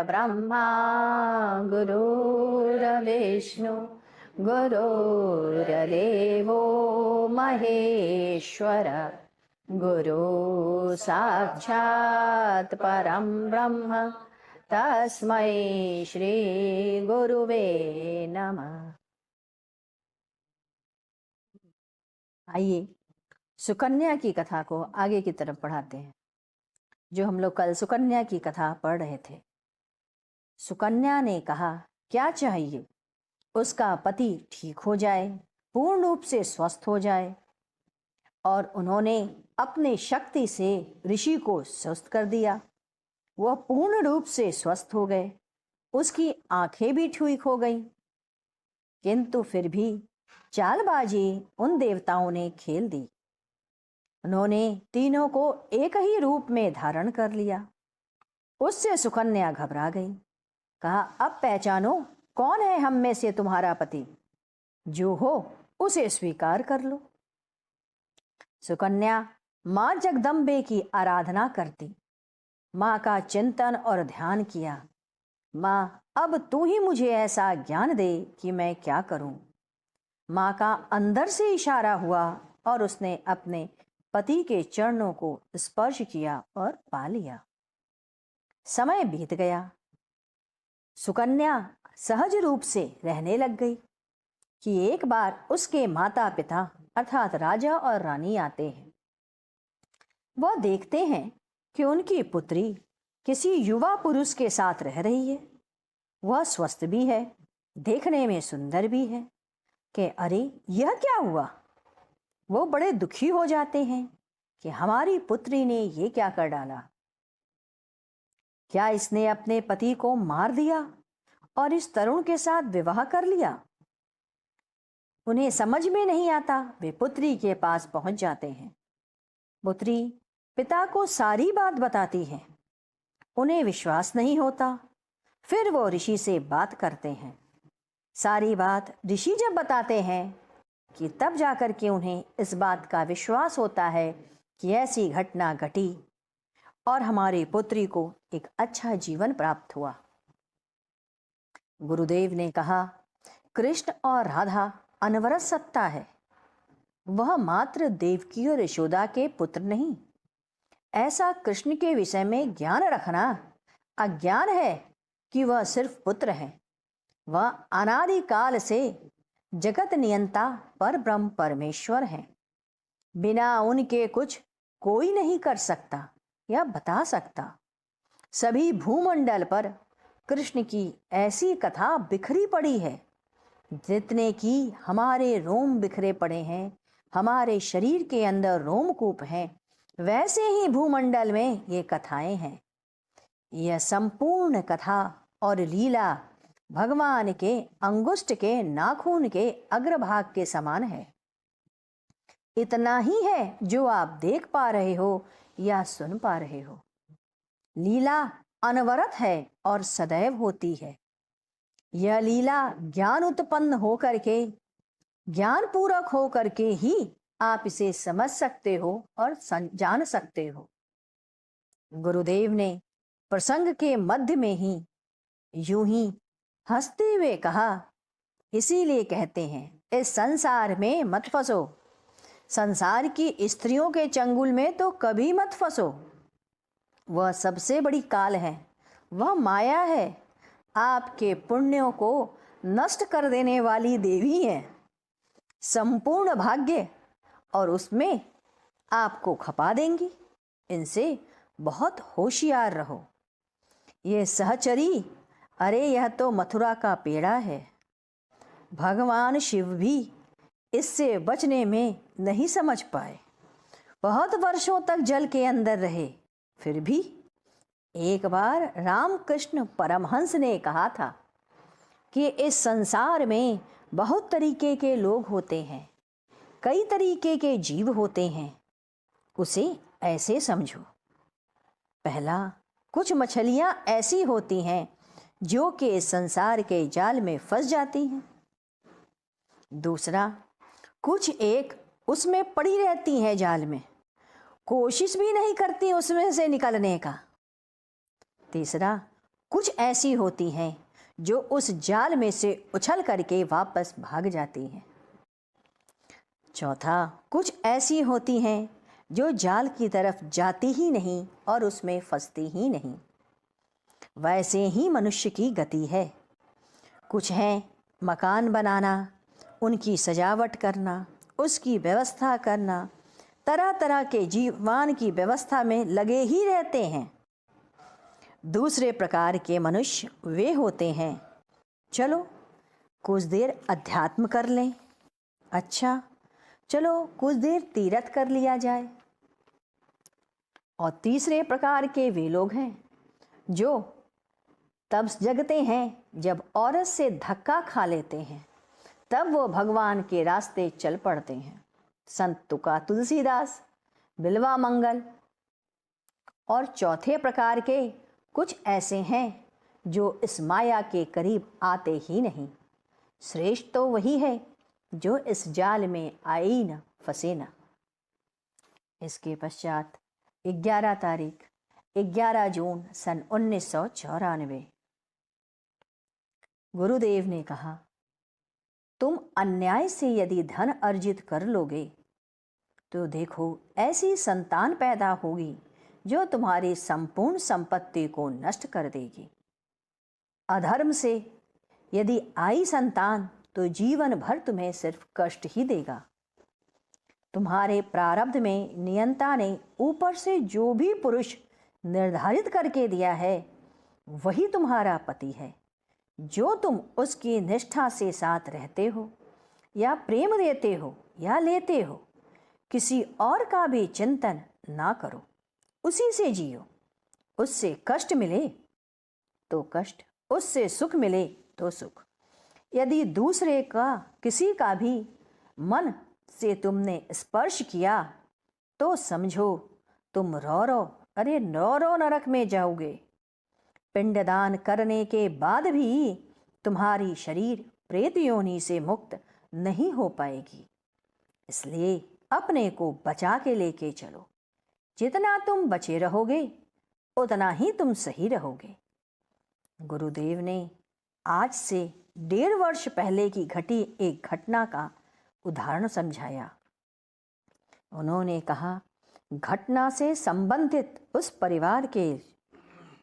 ब्रह्मा गुरुर्विष्णु गुरुर्देवो महेश्वर गुरु साक्षात् परम ब्रह्म तस्मै श्री गुरुवे नमः। आइए सुकन्या की कथा को आगे की तरफ बढ़ाते हैं। जो हम लोग कल सुकन्या की कथा पढ़ रहे थे। सुकन्या ने कहा क्या चाहिए? उसका पति ठीक हो जाए, पूर्ण रूप से स्वस्थ हो जाए। और उन्होंने अपने शक्ति से ऋषि को स्वस्थ कर दिया। वह पूर्ण रूप से स्वस्थ हो गए, उसकी आंखें भी ठीक हो गईं। किंतु फिर भी चालबाजी उन देवताओं ने खेल दी। उन्होंने तीनों को एक ही रूप में धारण कर लिया। उससे सुकन्या घबरा गई। कहा अब पहचानो कौन है हम में से तुम्हारा पति? जो हो उसे स्वीकार कर लो। सुकन्या मां जगदम्बे की आराधना करती, मां का चिंतन और ध्यान किया। मां अब तू ही मुझे ऐसा ज्ञान दे कि मैं क्या करूं। मां का अंदर से इशारा हुआ और उसने अपने पति के चरणों को स्पर्श किया और पा लिया। समय बीत गया। सुकन्या सहज रूप से रहने लग गई कि एक बार उसके माता पिता अर्थात राजा और रानी आते हैं। वह देखते हैं कि उनकी पुत्री किसी युवा पुरुष के साथ रह रही है। वह स्वस्थ भी है, देखने में सुंदर भी है। कि अरे यह क्या हुआ? वो बड़े दुखी हो जाते हैं कि हमारी पुत्री ने ये क्या कर डाला। क्या इसने अपने पति को मार दिया और इस तरुण के साथ विवाह कर लिया? उन्हें समझ में नहीं आता। वे पुत्री के पास पहुंच जाते हैं। पुत्री पिता को सारी बात बताती है। उन्हें विश्वास नहीं होता। फिर वो ऋषि से बात करते हैं। सारी बात ऋषि जब बताते हैं कि तब जाकर के उन्हें इस बात का विश्वास होता है कि ऐसी घटना घटी और हमारी पुत्री को एक अच्छा जीवन प्राप्त हुआ। गुरुदेव ने कहा कृष्ण और राधा अनवरत सत्ता है। वह मात्र देवकी और यशोदा के पुत्र नहीं। ऐसा कृष्ण के विषय में ज्ञान रखना अज्ञान है कि वह सिर्फ पुत्र है। वह अनादिकाल से जगत नियंता पर ब्रह्म परमेश्वर हैं। बिना उनके कुछ कोई नहीं कर सकता या बता सकता। सभी भूमंडल पर कृष्ण की ऐसी कथा बिखरी पड़ी है जितने कि हमारे रोम बिखरे पड़े हैं। हमारे शरीर के अंदर रोमकूप हैं, वैसे ही भूमंडल में ये कथाएं हैं। यह संपूर्ण कथा और लीला भगवान के अंगुष्ठ के नाखून के अग्रभाग के समान है। इतना ही है जो आप देख पा रहे हो या सुन पा रहे हो। लीला अनवरत है और सदैव होती है। यह लीला ज्ञान उत्पन्न होकर के, ज्ञान पूरक होकर के ही आप इसे समझ सकते हो और जान सकते हो। गुरुदेव ने प्रसंग के मध्य में ही यूं ही हंसते हुए कहा, इसीलिए कहते हैं इस संसार में मत फंसो। संसार की स्त्रियों के चंगुल में तो कभी मत फंसो। वह सबसे बड़ी काल है, वह माया है। आपके पुण्यों को नष्ट कर देने वाली देवी है। संपूर्ण भाग्य और उसमें आपको खपा देंगी। इनसे बहुत होशियार रहो। ये सहचरी, अरे यह तो मथुरा का पेड़ा है। भगवान शिव भी इससे बचने में नहीं समझ पाए। बहुत वर्षों तक जल के अंदर रहे। फिर भी एक बार रामकृष्ण परमहंस ने कहा था कि इस संसार में बहुत तरीके के लोग होते हैं, कई तरीके के जीव होते हैं। उसे ऐसे समझो। पहला, कुछ मछलियां ऐसी होती हैं जो कि इस संसार के जाल में फंस जाती हैं। दूसरा, कुछ एक उसमें पड़ी रहती हैं जाल में, कोशिश भी नहीं करती उसमें से निकलने का। तीसरा, कुछ ऐसी होती हैं जो उस जाल में से उछल करके वापस भाग जाती हैं। चौथा, कुछ ऐसी होती हैं जो जाल की तरफ जाती ही नहीं और उसमें फंसती ही नहीं। वैसे ही मनुष्य की गति है। कुछ हैं मकान बनाना, उनकी सजावट करना, उसकी व्यवस्था करना, तरह तरह के जीवन की व्यवस्था में लगे ही रहते हैं। दूसरे प्रकार के मनुष्य वे होते हैं, चलो कुछ देर अध्यात्म कर लें, अच्छा चलो कुछ देर तीर्थ कर लिया जाए। और तीसरे प्रकार के वे लोग हैं जो तब जगते हैं जब औरत से धक्का खा लेते हैं, तब वो भगवान के रास्ते चल पड़ते हैं। संत तुका तुलसीदास, बिल्वा मंगल। और चौथे प्रकार के कुछ ऐसे हैं जो इस माया के करीब आते ही नहीं। श्रेष्ठ तो वही है जो इस जाल में आई न फंसे न। इसके पश्चात 11 तारीख 11 जून सन 1994 गुरुदेव ने कहा, तुम अन्याय से यदि धन अर्जित कर लोगे तो देखो ऐसी संतान पैदा होगी जो तुम्हारी संपूर्ण संपत्ति को नष्ट कर देगी। अधर्म से यदि आई संतान तो जीवन भर तुम्हें सिर्फ कष्ट ही देगा। तुम्हारे प्रारब्ध में नियंता ने ऊपर से जो भी पुरुष निर्धारित करके दिया है वही तुम्हारा पति है। जो तुम उसकी निष्ठा से साथ रहते हो या प्रेम देते हो या लेते हो, किसी और का भी चिंतन ना करो, उसी से जियो। उससे कष्ट मिले तो कष्ट, उससे सुख मिले तो सुख। यदि दूसरे का किसी का भी मन से तुमने स्पर्श किया तो समझो तुम रो अरे रो नरक में जाओगे। पिंडदान करने के बाद भी तुम्हारी शरीर प्रेत योनि से मुक्त नहीं हो पाएगी। इसलिए अपने को बचा के लेके चलो। जितना तुम बचे रहोगे उतना ही तुम सही रहोगे। गुरुदेव ने आज से 1.5 वर्ष पहले की घटी एक घटना का उदाहरण समझाया। उन्होंने कहा, घटना से संबंधित उस परिवार के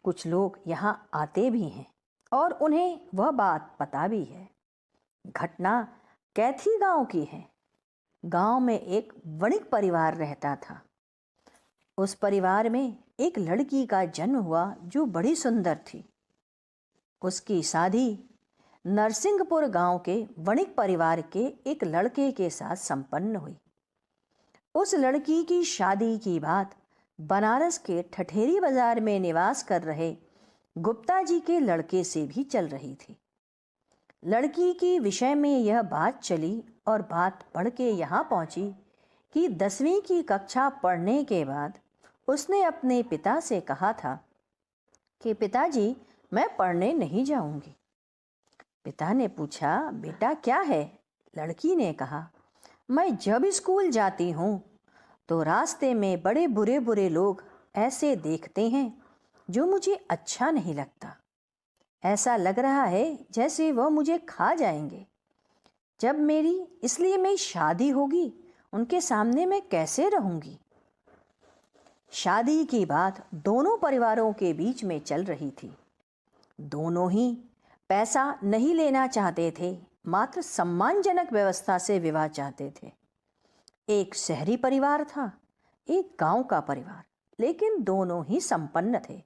कुछ लोग यहाँ आते भी हैं और उन्हें वह बात पता भी है। घटना कैथी गांव की है। गांव में एक वणिक परिवार रहता था। उस परिवार में एक लड़की का जन्म हुआ जो बड़ी सुंदर थी। उसकी शादी नरसिंहपुर गांव के वणिक परिवार के एक लड़के के साथ संपन्न हुई। उस लड़की की शादी की बात बनारस के ठठेरी बाजार में निवास कर रहे गुप्ता जी के लड़के से भी चल रही थी। लड़की की विषय में यह बात चली और बात बढ़ के यहाँ पहुँची कि 10वीं की कक्षा पढ़ने के बाद उसने अपने पिता से कहा था कि पिताजी मैं पढ़ने नहीं जाऊंगी। पिता ने पूछा, बेटा क्या है? लड़की ने कहा, मैं जब स्कूल जाती हूँ तो रास्ते में बड़े बुरे बुरे लोग ऐसे देखते हैं जो मुझे अच्छा नहीं लगता। ऐसा लग रहा है जैसे वह मुझे खा जाएंगे। जब मेरी इसलिए मेरी शादी होगी उनके सामने मैं कैसे रहूंगी? शादी की बात दोनों परिवारों के बीच में चल रही थी। दोनों ही पैसा नहीं लेना चाहते थे, मात्र सम्मानजनक व्यवस्था से विवाह चाहते थे। एक शहरी परिवार था, एक गांव का परिवार, लेकिन दोनों ही संपन्न थे।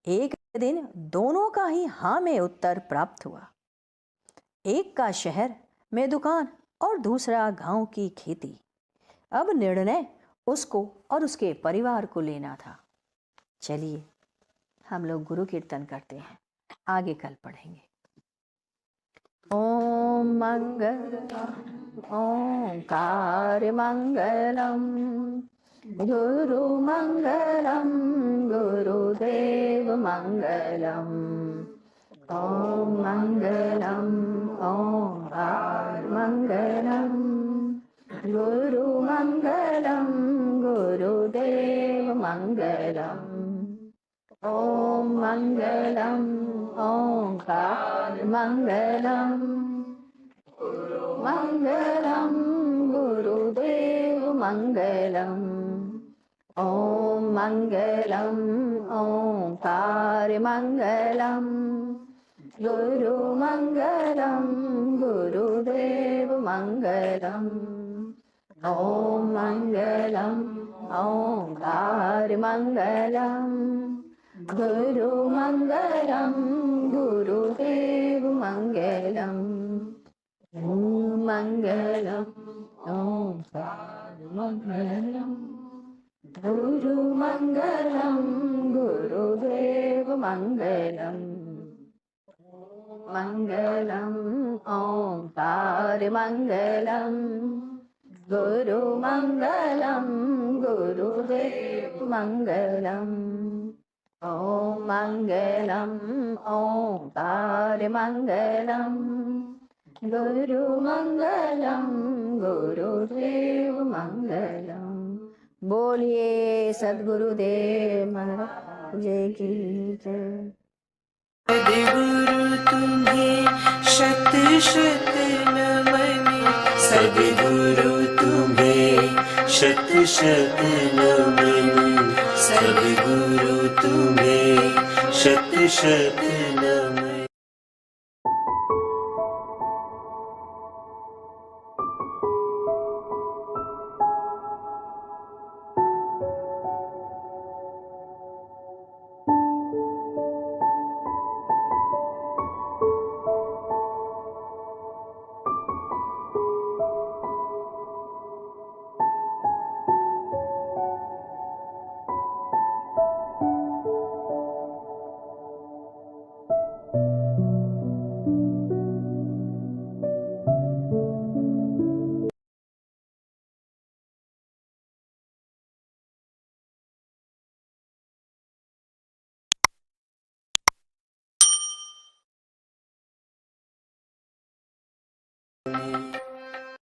एक दिन दोनों का ही हाँ में उत्तर प्राप्त हुआ। एक का शहर में दुकान और दूसरा गांव की खेती। अब निर्णय उसको और उसके परिवार को लेना था। चलिए हम लोग गुरु कीर्तन करते हैं, आगे कल पढ़ेंगे। ओम मंगलम ओंकार मंगलम गुरु मंगलम गुरुदेव मंगलम। ओम मंगलम ओंकार मंगलम गुरु मंगलम गुरुदेव मंगलम। ॐ मङ्गलम् ओङ्कार मङ्गलम् मङ्गलं गुरुदेव मङ्गलम् ॐ मङ्गलम् ओङ्कार मङ्गलम् गुरुमङ्गलं गुरुदेव मङ्गलम् ॐ मङ्गलम् ओङ्कार मङ्गलम् गुरुमङ्गलं गुरुदेव मङ्गलम् मङ्गलम् ओङ्कार मङ्गलम् गुरुमङ्गलं गुरुदेव मङ्गलम् मङ्गलम् ओङ्कार मङ्गलम् गुरुमङ्गलं गुरुदेव मङ्गलम् ॐ मङ्गलम् ओङ्कार मङ्गलम् गुरुमङ्गलं गुरुदेव मङ्गलम्। बोलिए सद्गुरुदेव महाराज की जय। सद्गुरु तुम्हें शत शत नमन, सद्गुरु तुम्हें शत शत नमन, सद्गुरु तुम्हें शत शत नमन।